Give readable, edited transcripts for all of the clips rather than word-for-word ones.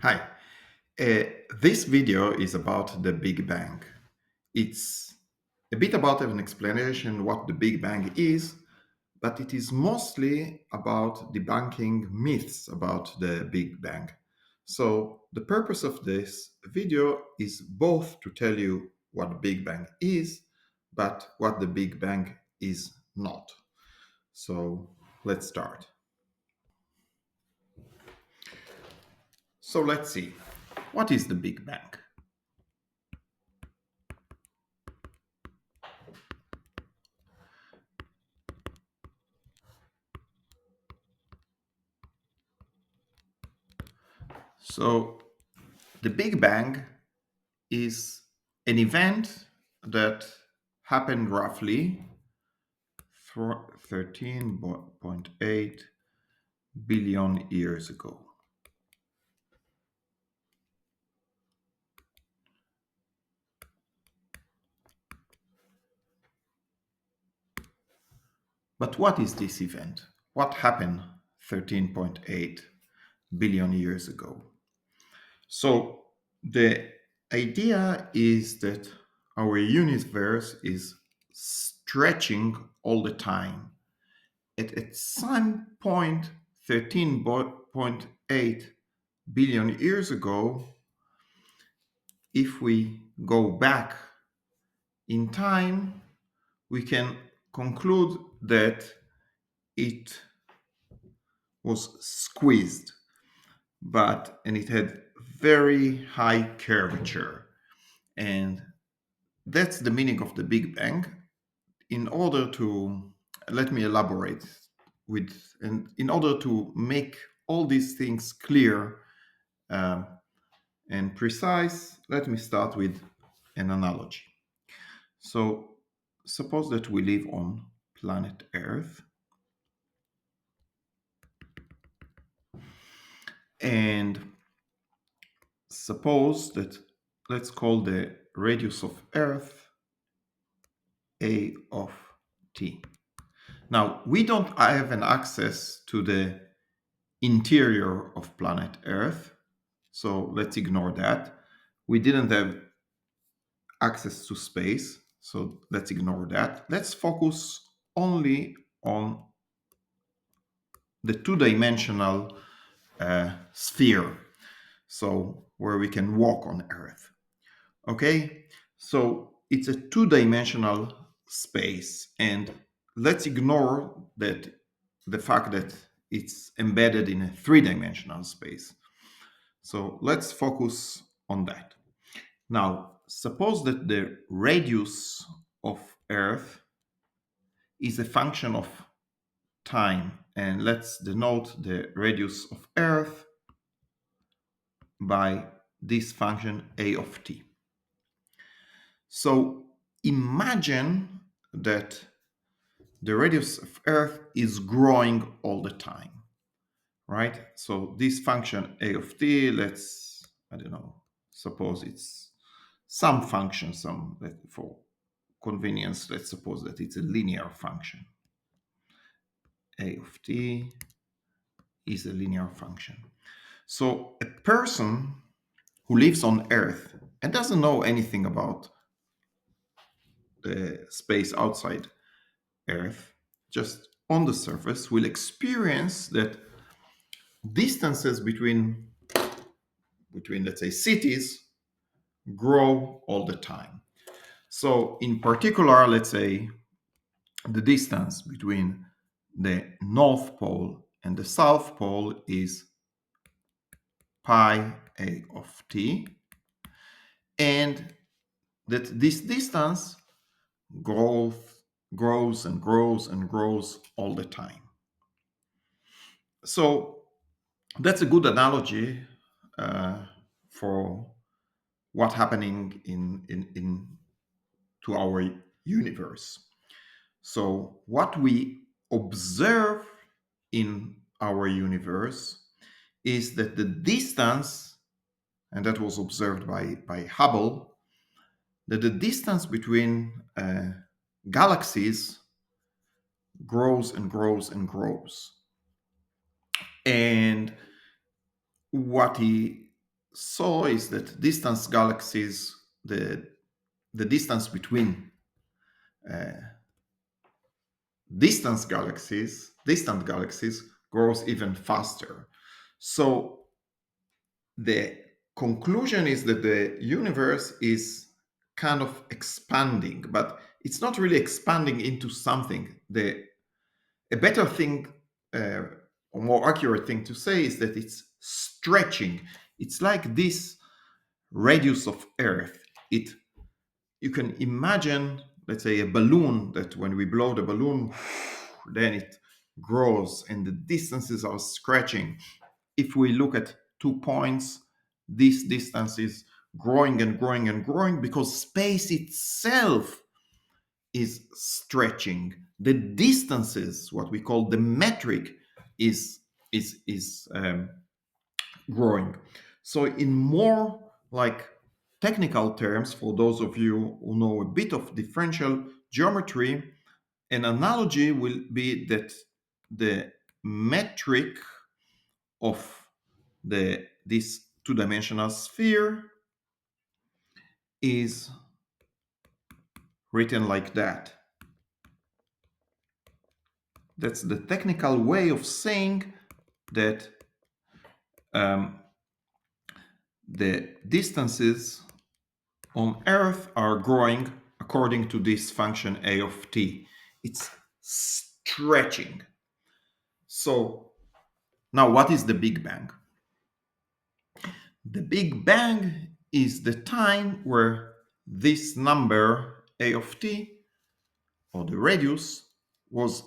Hi. Uh, this video is about the Big Bang. It's a bit about an explanation what the Big Bang is, but it is mostly about debunking myths about the Big Bang. So the purpose of this video is both to tell you what the Big Bang is, but what the Big Bang is not. So let's start. So let's see. What is the Big Bang? So the Big Bang is an event that happened roughly 13.8 billion years ago. But what is this event? What happened 13.8 billion years ago? So the idea is that our universe is stretching all the time. At some point 13.8 billion years ago, if we go back in time, we can conclude that it was squeezed, and it had very high curvature. And that's the meaning of the Big Bang. In order to let me elaborate with, and in order to make all these things clear um, and precise, let me start with an analogy. So, suppose that we live on planet Earth, and suppose that let's call the radius of Earth A of t. Now, we don't have an access to the interior of planet Earth, so let's ignore that. We didn't have access to space, so let's ignore that. Let's focus only on the two-dimensional sphere, so where we can walk on Earth. Okay, so it's a two-dimensional space, and let's ignore that the fact that it's embedded in a three-dimensional space. So let's focus on that. Now, suppose that the radius of Earth is a function of time, and let's denote the radius of Earth by this function a of t. So imagine that the radius of Earth is growing all the time, right? So this function a of t, let's, I don't know, suppose it's some function, for convenience, let's suppose that it's a linear function. A of t is a linear function. So a person who lives on Earth and doesn't know anything about the space outside Earth, just on the surface, will experience that distances between let's say cities grow all the time. So in particular, let's say the distance between the North Pole and the South Pole is pi a of t, and that this distance grows grows and grows and grows all the time. So that's a good analogy for what's happening in to our universe. So what we observe in our universe is that the distance, and that was observed by Hubble, that the distance between galaxies grows and grows and grows. And what he saw is that distance galaxies, the distance between distant galaxies grows even faster. So the conclusion is that the universe is kind of expanding, but it's not really expanding into something. A better thing, uh, or more accurate thing to say, is that it's stretching. It's like this radius of Earth. It You can imagine, let's say, a balloon that when we blow the balloon, then it grows and the distances are stretching. If we look at 2 points, this distance is growing and growing and growing because space itself is stretching. The distances, what we call the metric, is growing. So, in more like technical terms, for those of you who know a bit of differential geometry, an analogy will be that the metric of this two-dimensional sphere is written like that. That's the technical way of saying that um, the distances on Earth are growing according to this function a of t. It's stretching. So now, what is the Big Bang? The Big Bang is the time where this number a of t, or the radius, was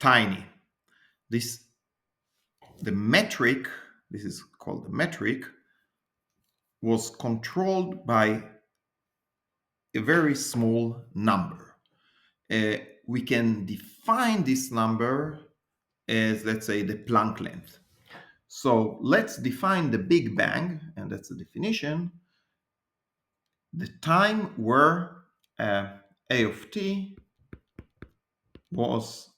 tiny. This the metric, this is called the metric, was controlled by a very small number. We can define this number as, let's say, the Planck length. So let's define the Big Bang, and that's the definition. The time where a of t was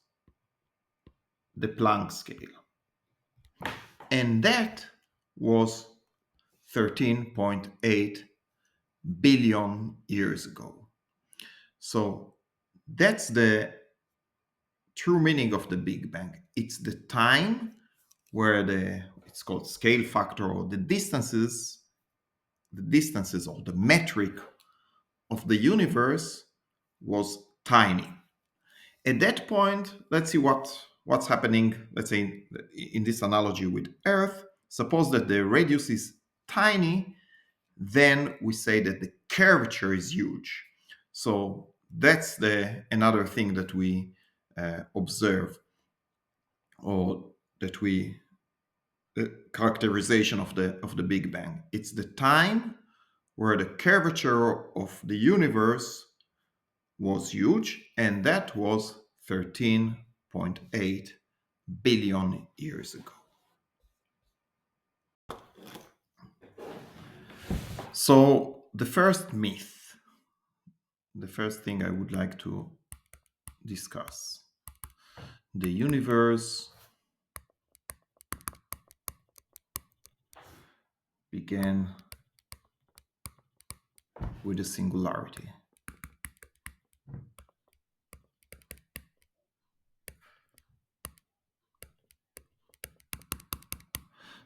the Planck scale. And that was 13.8 billion years ago. So that's the true meaning of the Big Bang. It's the time where it's called scale factor, or the distances or the metric of the universe was tiny. At that point, let's see what's happening, let's say, in this analogy with Earth. Suppose that the radius is tiny, then we say that the curvature is huge. So that's another thing that we observe, or that we characterization of the Big Bang. It's the time where the curvature of the universe was huge, and that was 13.8 billion years ago. So the first myth, the first thing I would like to discuss: the universe began with a singularity.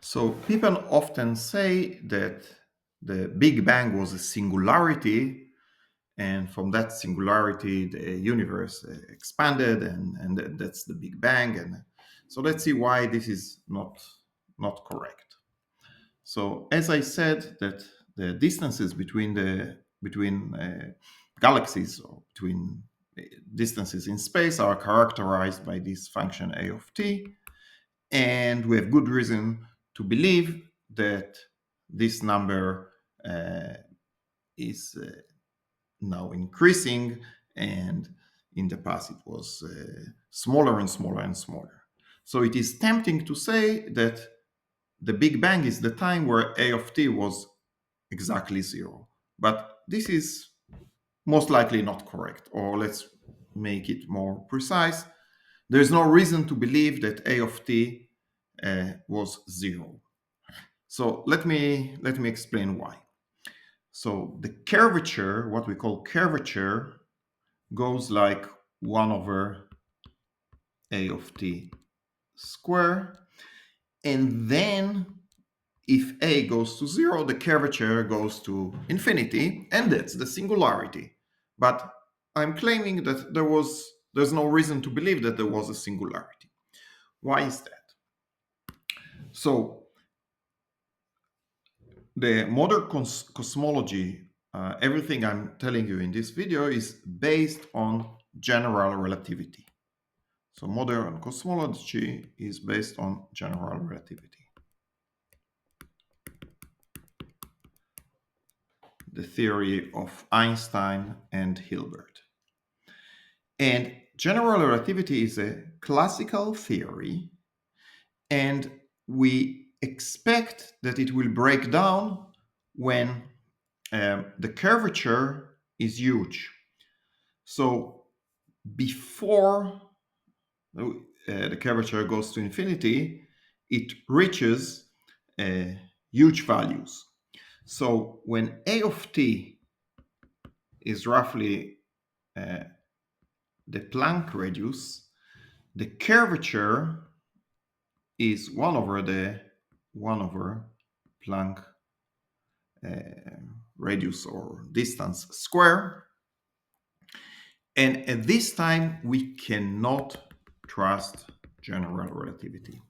So people often say that the Big Bang was a singularity, and from that singularity the universe expanded, and that's the Big Bang. And so let's see why this is not correct. So as I said, that the distances between galaxies, or between distances in space, are characterized by this function a of t, and we have good reason to believe that this number is now increasing, and in the past it was smaller and smaller and smaller. So it is tempting to say that the Big Bang is the time where a of t was exactly zero. But this is most likely not correct, or let's make it more precise. There's no reason to believe that a of t was zero. So let me explain why. So the curvature, what we call curvature, goes like 1 over a of t square. And then if a goes to 0, the curvature goes to infinity, and that's the singularity. But I'm claiming that there's no reason to believe that there was a singularity. Why is that? So the modern cosmology, everything I'm telling you in this video is based on general relativity. So modern cosmology is based on general relativity. The theory of Einstein and Hilbert. And general relativity is a classical theory, and we expect that it will break down when the curvature is huge. So before the curvature goes to infinity, it reaches huge values. So when a of t is roughly the Planck radius, the curvature is 1 over the 1 over Planck radius or distance square. And at this time, we cannot trust general relativity.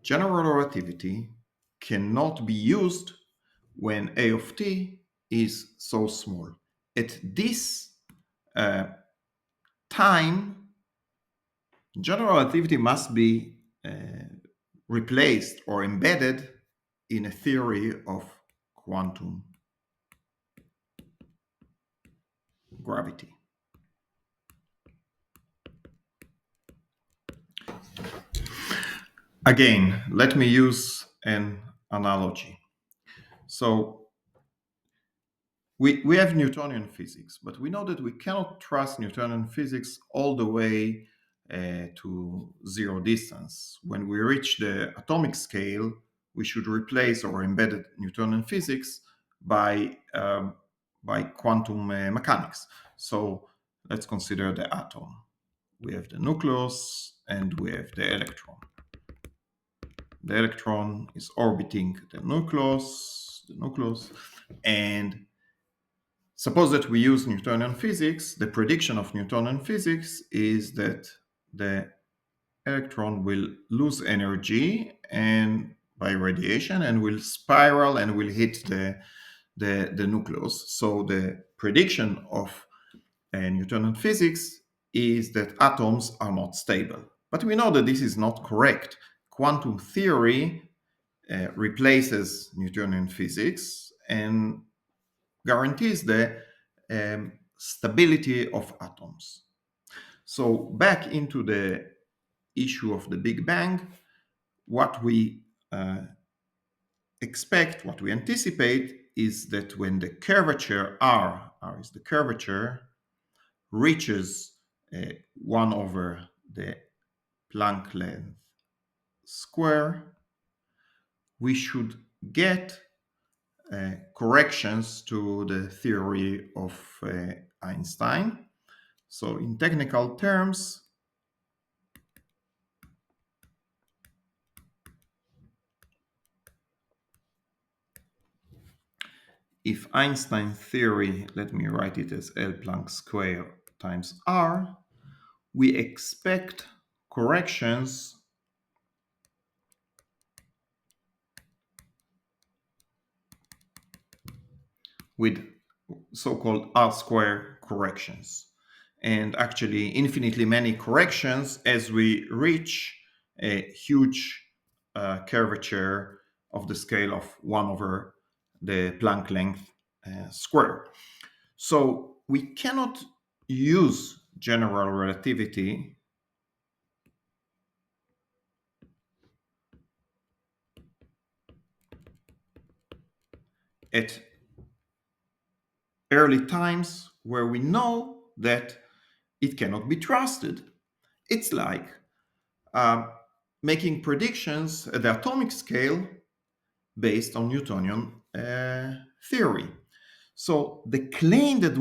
General relativity cannot be used when a of t is so small. At this time, general relativity must be replaced or embedded in a theory of quantum gravity. Again, let me use an analogy. So we have Newtonian physics, but we know that we cannot trust Newtonian physics all the way to zero distance. When we reach the atomic scale, we should replace or embed Newtonian physics by quantum mechanics. So let's consider the atom. We have the nucleus and we have the electron. The electron is orbiting the nucleus, and suppose that we use Newtonian physics. The prediction of Newtonian physics is that the electron will lose energy and by radiation and will spiral and will hit the nucleus. So the prediction of Newtonian physics is that atoms are not stable. But we know that this is not correct. Quantum theory replaces Newtonian physics and guarantees the stability of atoms. So back into the issue of the Big Bang, what we expect, what we anticipate is that when the curvature R is the curvature, reaches 1 over the Planck length square, we should get corrections to the theory of Einstein. So in technical terms, if Einstein theory, let me write it as L Planck square times R, we expect corrections with so-called R square corrections. And actually infinitely many corrections as we reach a huge curvature of the scale of 1 over the Planck length square. So we cannot use general relativity at early times where we know that it cannot be trusted. It's like making predictions at the atomic scale based on Newtonian theory. So the claim that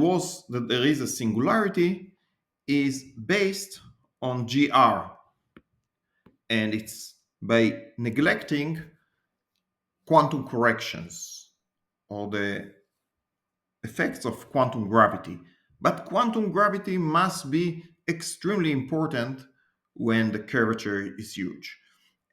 there is a singularity is based on GR, and it's by neglecting quantum corrections or the effects of quantum gravity. But quantum gravity must be extremely important when the curvature is huge.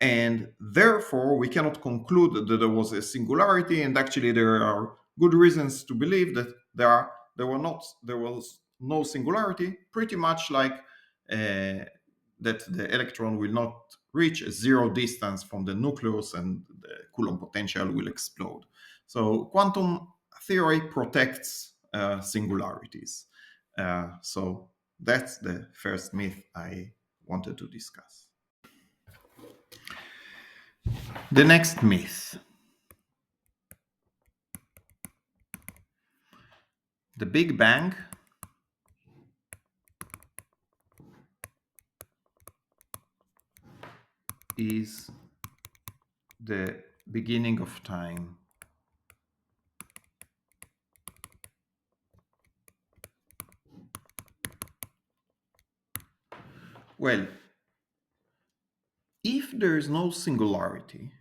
And therefore, we cannot conclude that there was a singularity, and actually, there are good reasons to believe that there was no singularity, pretty much like that the electron will not reach a zero distance from the nucleus and the Coulomb potential will explode. So quantum theory protects singularities. So that's the first myth I wanted to discuss. The next myth: the Big Bang is the beginning of time. Well, if there is no singularity,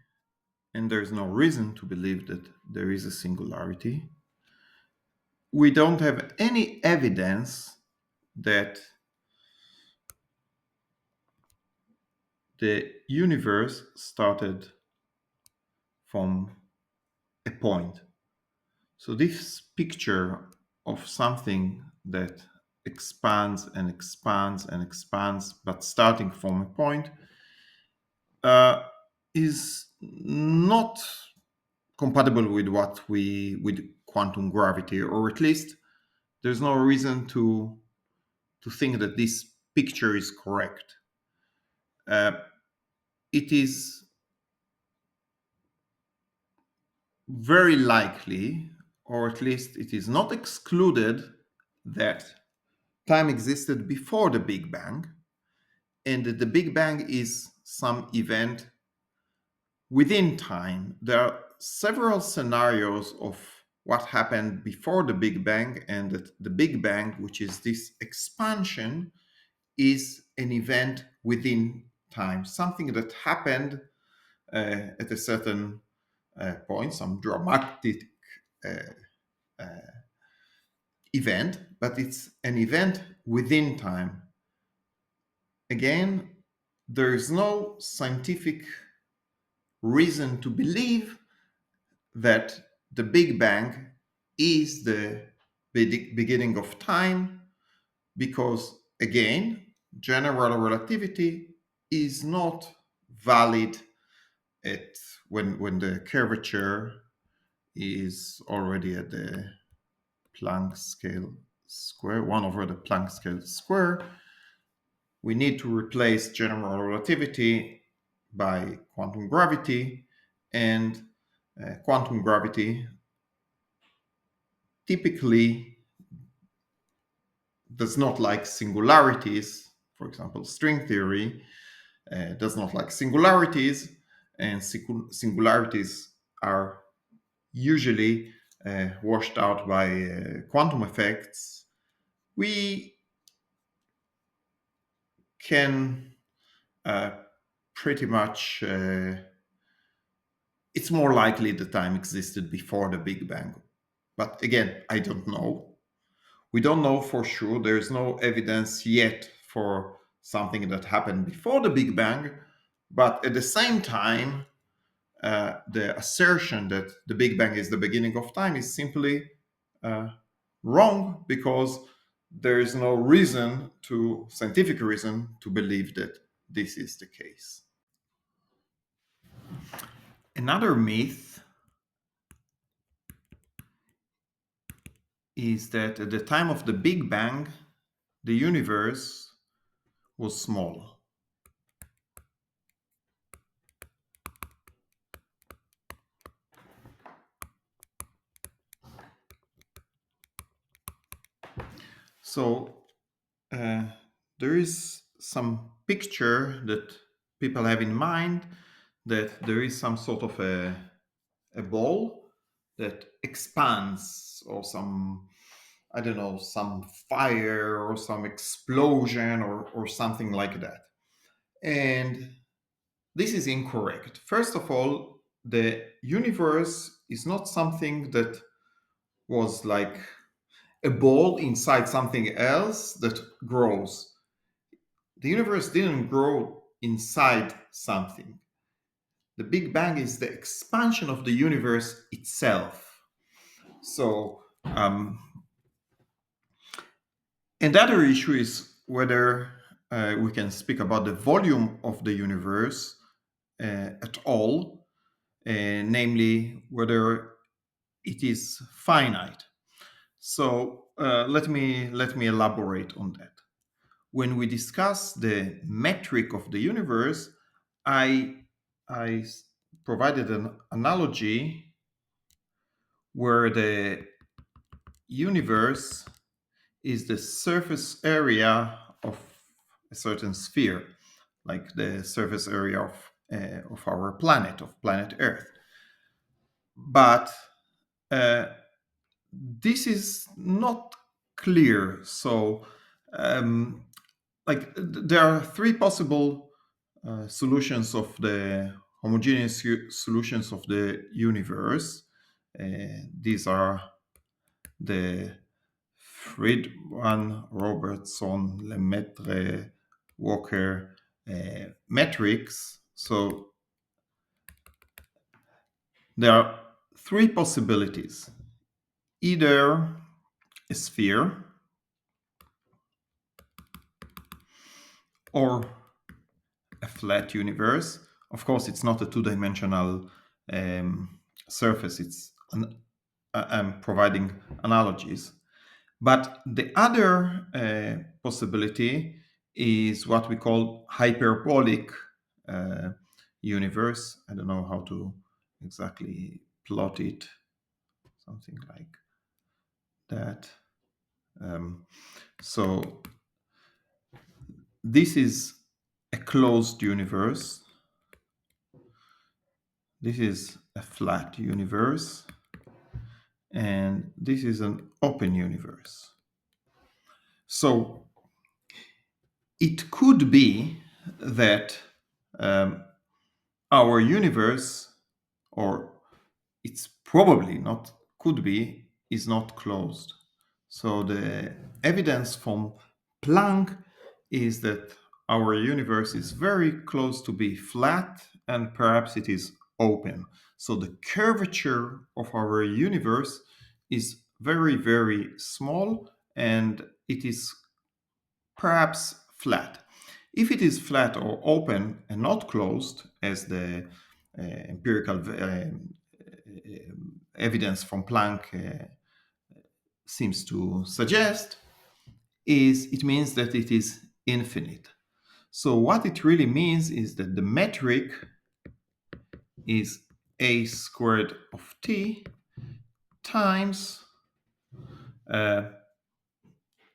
and there is no reason to believe that there is a singularity, we don't have any evidence that the universe started from a point. So, this picture of something that expands and expands and expands, but starting from a point, uh, is not compatible with with quantum gravity, or at least there's no reason to think that this picture is correct. Uh, it is very likely, or at least it is not excluded, that time existed before the Big Bang, and that the Big Bang is some event within time. There are several scenarios of what happened before the Big Bang, and that the Big Bang, which is this expansion, is an event within time, something that happened at a certain point, some dramatic uh, event, but it's an event within time. Again, there is no scientific reason to believe that the Big Bang is the beginning of time, because, again, general relativity is not valid at when the curvature is already at the Planck scale square, 1 over the Planck scale square. We need to replace general relativity by quantum gravity, and quantum gravity typically does not like singularities. For example, string theory does not like singularities, and singularities are usually washed out by quantum effects. We can uh, pretty much, it's more likely the time existed before the Big Bang. But again, I don't know. We don't know for sure. There's no evidence yet for something that happened before the Big Bang. But at the same time, the assertion that the Big Bang is the beginning of time is simply uh, wrong, because there is no reason scientific reason to believe that this is the case. Another myth is that at the time of the Big Bang, the universe was small. So uh, there is some picture that people have in mind, that there is some sort of a ball that expands, or some, I don't know, some fire or some explosion or something like that. And this is incorrect. First of all, the universe is not something that was like a ball inside something else that grows. The universe didn't grow inside something. The Big Bang is the expansion of the universe itself. So, and the other issue is whether we can speak about the volume of the universe at all, namely whether it is finite. So let me elaborate on that. When we discuss the metric of the universe, I I provided an analogy where the universe is the surface area of a certain sphere, like the surface area of our planet, of planet Earth. But uh, this is not clear. So, um, there are three possible solutions of the homogeneous solutions of the universe. These are the Friedman, Robertson, Lemaitre, Walker metrics. So there are three possibilities: either a sphere, or a flat universe. Of course, it's not a two-dimensional surface. I'm providing analogies. But the other possibility is what we call hyperbolic uh, universe. I don't know how to exactly plot it, something like that. So this is a closed universe. This is a flat universe. And this is an open universe. So it could be that um, our universe, or it's probably not, could be, is not closed. So the evidence from Planck is that our universe is very close to be flat, and perhaps it is open. So the curvature of our universe is very, very small, and it is perhaps flat. If it is flat or open and not closed, as the empirical evidence from Planck seems to suggest, is it means that it is infinite. So what it really means is that the metric is a squared of t times uh,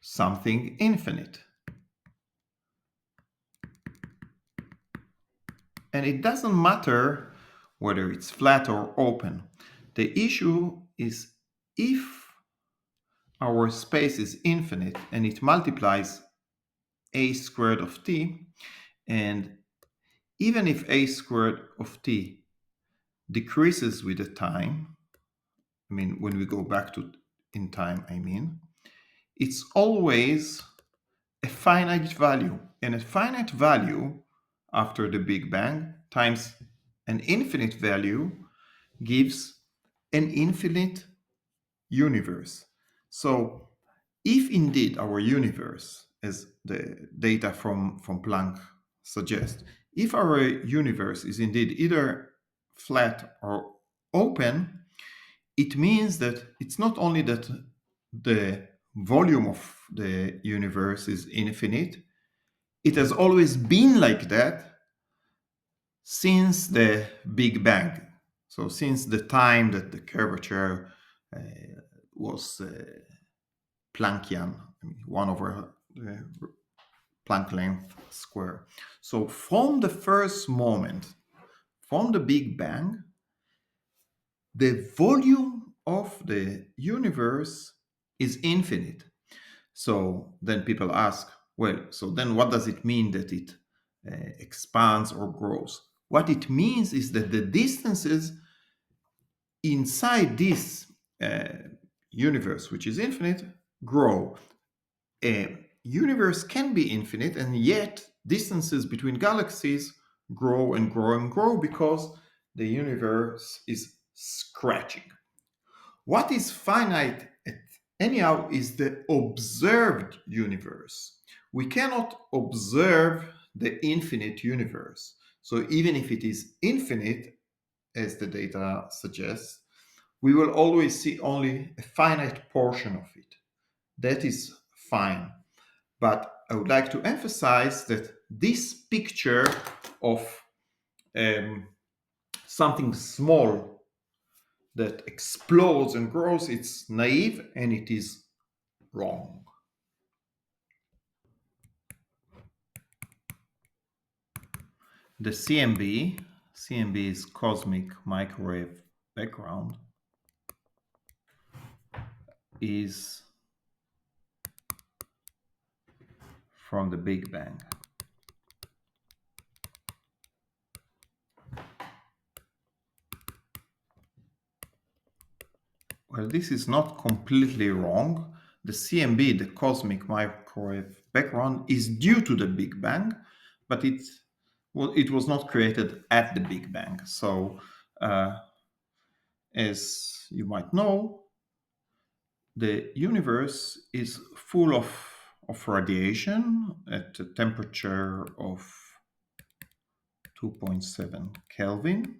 something infinite. And it doesn't matter whether it's flat or open. The issue is if our space is infinite and it multiplies a squared of t, and even if a squared of t decreases with the time, I mean, when we go back to in time, I mean, it's always a finite value. And a finite value after the Big Bang times an infinite value gives an infinite universe. So, if indeed our universe, as the data from Planck suggest, if our universe is indeed either flat or open, it means that it's not only that the volume of the universe is infinite, it has always been like that since the Big Bang. So, since the time that the curvature uh, was Planckian, I mean, 1 over Planck length square. So, from the first moment, from the Big Bang, the volume of the universe is infinite. So then people ask, well, so then what does it mean that it expands or grows? What it means is that the distances inside this uh, universe, which is infinite, grow. A universe can be infinite, and yet distances between galaxies grow and grow and grow because the universe is scratching. What is finite, anyhow, is the observed universe. We cannot observe the infinite universe. So even if it is infinite, as the data suggests, we will always see only a finite portion of it. That is fine. But I would like to emphasize that this picture of um, something small that explodes and grows, it's naive and it is wrong. The CMB is cosmic microwave background, is from the Big Bang. Well, this is not completely wrong. The CMB, the cosmic microwave background, is due to the Big Bang, but it was not created at the Big Bang. So, as you might know, the universe is full of radiation at a temperature of 2.7 Kelvin.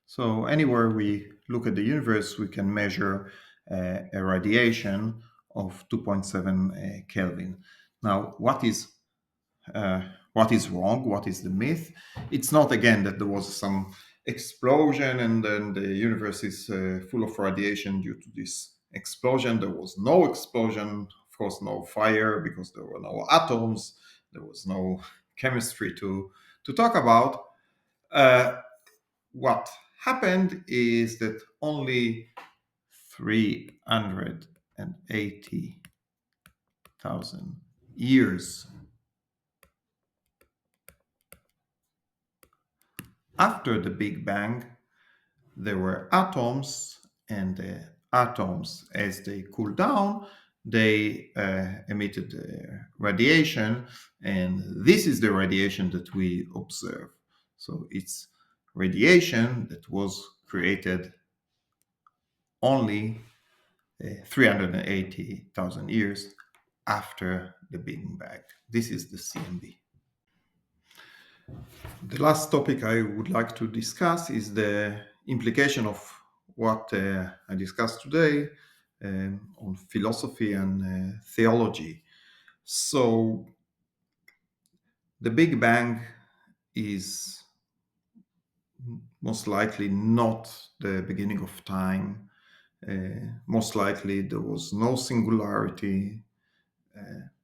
So anywhere we look at the universe, we can measure a radiation of 2.7 Kelvin. Now, uh, what is wrong? What is the myth? It's not again that there was some explosion and then the universe is full of radiation due to this explosion. There was no explosion, of course, no fire because there were no atoms. There was no chemistry to talk about. What happened is that only 380,000 years after the Big Bang, there were atoms, and the atoms, as they cooled down, they emitted radiation, and this is the radiation that we observe. So it's radiation that was created only 380,000 years after the Big Bang. This is the CMB. The last topic I would like to discuss is the implication of what I discussed today on philosophy and theology. So, the Big Bang is most likely not the beginning of time. Most likely, there was no singularity,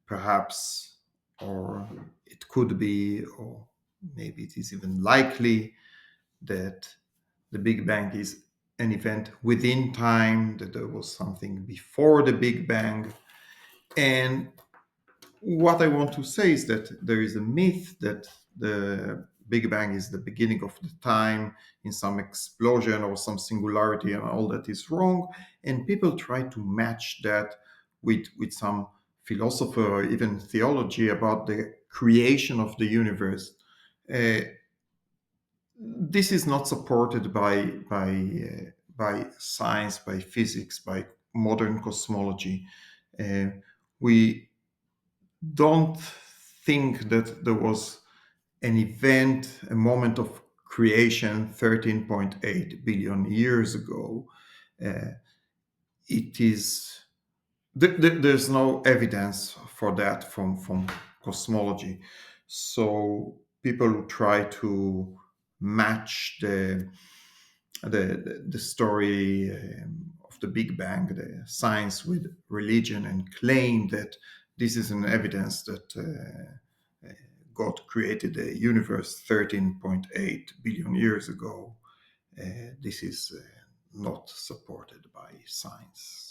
perhaps, or it could be, or maybe it is even likely that the Big Bang is an event within time, that there was something before the Big Bang. And what I want to say is that there is a myth that the Big Bang is the beginning of the time in some explosion or some singularity, and all that is wrong. And people try to match that with some philosophy or even theology about the creation of the universe. Uh, this is not supported by science, by physics, by modern cosmology. Uh, we don't think that there was an event, a moment of creation 13.8 billion years ago. Uh, it is there's no evidence for that from cosmology. So people try to match the story of the Big Bang, the science with religion, and claim that this is an evidence that God created the universe 13.8 billion years ago. This is not supported by science.